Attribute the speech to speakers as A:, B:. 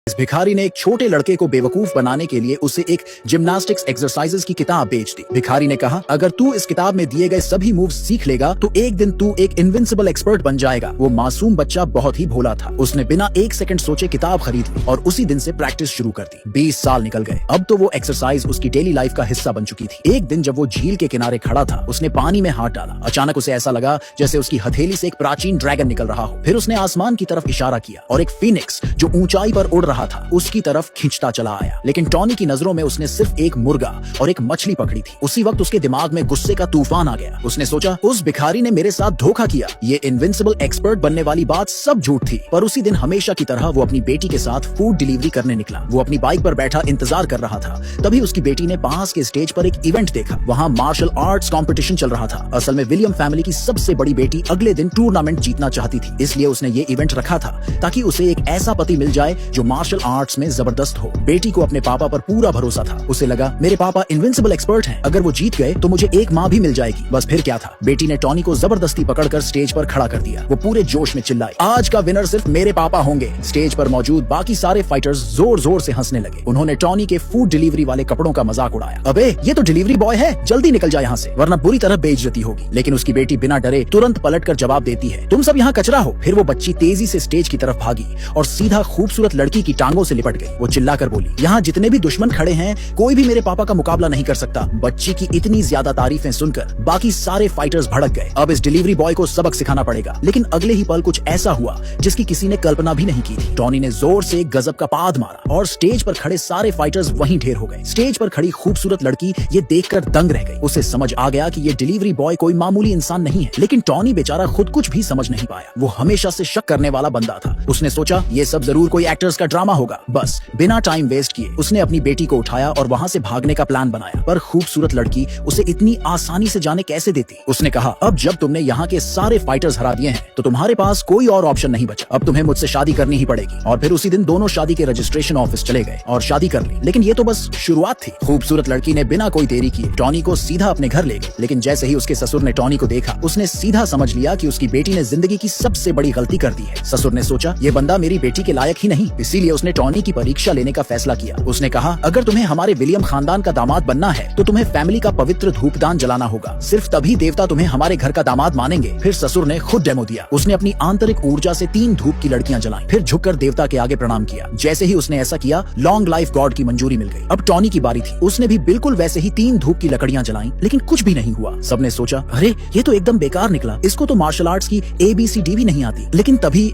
A: इस भिखारी ने एक छोटे लड़के को बेवकूफ बनाने के लिए उसे एक जिम्नास्टिक्स एक्सरसाइजेस की किताब बेच दी। भिखारी ने कहा, अगर तू इस किताब में दिए गए सभी मूव्स सीख लेगा तो एक दिन तू एक इनविंसिबल एक्सपर्ट बन जाएगा। वो मासूम बच्चा बहुत ही भोला था। उसने बिना एक सेकंड सोचे किताब खरीद ली और उसी दिन से प्रैक्टिस शुरू कर दी। 20 साल निकल गए। अब तो वो एक्सरसाइज उसकी डेली लाइफ का हिस्सा बन चुकी थी। एक दिन जब वो झील के किनारे खड़ा था, उसने पानी में हाथ डाला। अचानक उसे ऐसा लगा जैसे उसकी हथेली से एक प्राचीन ड्रैगन निकल रहा हो। फिर उसने आसमान की तरफ इशारा किया और एक फीनिक्स जो ऊंचाई पर उड़ रहा था उसकी तरफ खींचता चला आया। लेकिन टॉनी की नजरों में उसने सिर्फ एक मुर्गा और एक मछली पकड़ी थी। उसी वक्त उसके दिमाग में गुस्से का तूफान आ गया। उसने सोचा, उस भिखारी ने मेरे साथ धोखा किया। ये इनविंसिबल एक्सपर्ट बनने वाली बात सब झूठ थी। पर उसी दिन हमेशा की तरह वो अपनी बेटी के साथ फूड डिलीवरी करने निकला। वो अपनी बाइक पर बैठा इंतजार कर रहा था। तभी उसकी बेटी ने पास के स्टेज पर एक इवेंट देखा। वहाँ मार्शल आर्ट्स कॉम्पिटिशन चल रहा था। असल में विलियम फैमिली की सबसे बड़ी बेटी अगले दिन टूर्नामेंट जीतना चाहती थी, इसलिए उसने ये इवेंट रखा था ताकि उसे एक ऐसा पति मिल जाए जो मार्शल आर्ट्स में जबरदस्त हो। बेटी को अपने पापा पर पूरा भरोसा था। उसे लगा, मेरे पापा इनविंसिबल एक्सपर्ट हैं, अगर वो जीत गए तो मुझे एक माँ भी मिल जाएगी। बस फिर क्या था, बेटी ने टॉनी को जबरदस्ती पकड़कर स्टेज पर खड़ा कर दिया। वो पूरे जोश में चिल्लाई, आज का विनर सिर्फ मेरे पापा होंगे। स्टेज पर मौजूद बाकी सारे फाइटर्स जोर जोर से हंसने लगे। उन्होंने टॉनी के फूड डिलीवरी वाले कपड़ों का मजाक उड़ाया। अबे ये तो डिलीवरी बॉय है, जल्दी निकल जाए यहाँ से वरना बुरी तरह बेइज्जती होगी। लेकिन उसकी बेटी बिना डरे तुरंत पलटकर जवाब देती है, तुम सब यहाँ कचरा हो। फिर वो बच्ची तेजी से स्टेज की तरफ भागी और सीधा खूबसूरत लड़की की टांगों से लिपट गई। वो चिल्लाकर बोली, यहाँ जितने भी दुश्मन खड़े हैं कोई भी मेरे पापा का मुकाबला नहीं कर सकता। बच्ची की इतनी ज्यादा तारीफें सुनकर बाकी सारे फाइटर्स भड़क गए। अब इस डिलीवरी बॉय को सबक सिखाना पड़ेगा। लेकिन अगले ही पल कुछ ऐसा हुआ जिसकी किसी ने कल्पना भी नहीं की थी। टॉनी ने जोर से गजब का पाद मारा और स्टेज पर खड़े सारे फाइटर्स वहीं ढेर हो गए। स्टेज पर खड़ी खूबसूरत लड़की ये देखकर दंग रह गई। उसे समझ आ गया कि ये डिलीवरी बॉय कोई मामूली इंसान नहीं है। लेकिन टॉनी बेचारा खुद कुछ भी समझ नहीं पाया। वो हमेशा से शक करने वाला बंदा था। उसने सोचा, ये सब जरूर कोई एक्टर्स का ड्रामा होगा। बस बिना टाइम वेस्ट किए उसने अपनी बेटी को उठाया और वहाँ से भागने का प्लान बनाया। पर खूबसूरत लड़की उसे इतनी आसानी से जाने कैसे देती। उसने कहा, अब जब तुमने यहाँ के सारे फाइटर्स हरा दिए हैं तो तुम्हारे पास कोई और ऑप्शन नहीं बचा। अब तुम्हें मुझसे शादी करनी ही पड़ेगी। और फिर उसी दिन दोनों शादी के रजिस्ट्रेशन ऑफिस चले गए और शादी कर ली। लेकिन ये तो बस शुरुआत थी। खूबसूरत लड़की ने बिना कोई देरी किए टॉनी को सीधा अपने घर ले गई। लेकिन जैसे ही उसके ससुर ने टॉनी को देखा, उसने सीधा समझ लिया कि उसकी बेटी ने जिंदगी की सबसे बड़ी गलती कर दी है। ससुर ने सोचा, ये बंदा मेरी बेटी के लायक ही नहीं, इसीलिए उसने टॉनी की परीक्षा लेने का फैसला किया। उसने कहा, अगर तुम्हें हमारे विलियम खानदान का दामाद बनना है तो तुम्हें फैमिली का पवित्र धूपदान जलाना होगा। सिर्फ तभी देवता तुम्हें हमारे घर का दामाद मानेंगे। फिर ससुर ने खुद डेमो दिया। उसने अपनी आंतरिक ऊर्जा से 3 धूप की लड़कियां जलाई। फिर झुककर देवता के आगे प्रणाम किया। जैसे ही उसने ऐसा किया, लॉन्ग लाइफ गॉड की मंजूरी मिल गई। अब टॉनी की बारी थी। उसने भी बिल्कुल वैसे ही 3 धूप की लकड़ियां जलाई। लेकिन कुछ भी नहीं हुआ। सबने सोचा, अरे ये तो एकदम बेकार निकला, इसको तो मार्शल आर्ट्स की ABCD भी नहीं आती। लेकिन तभी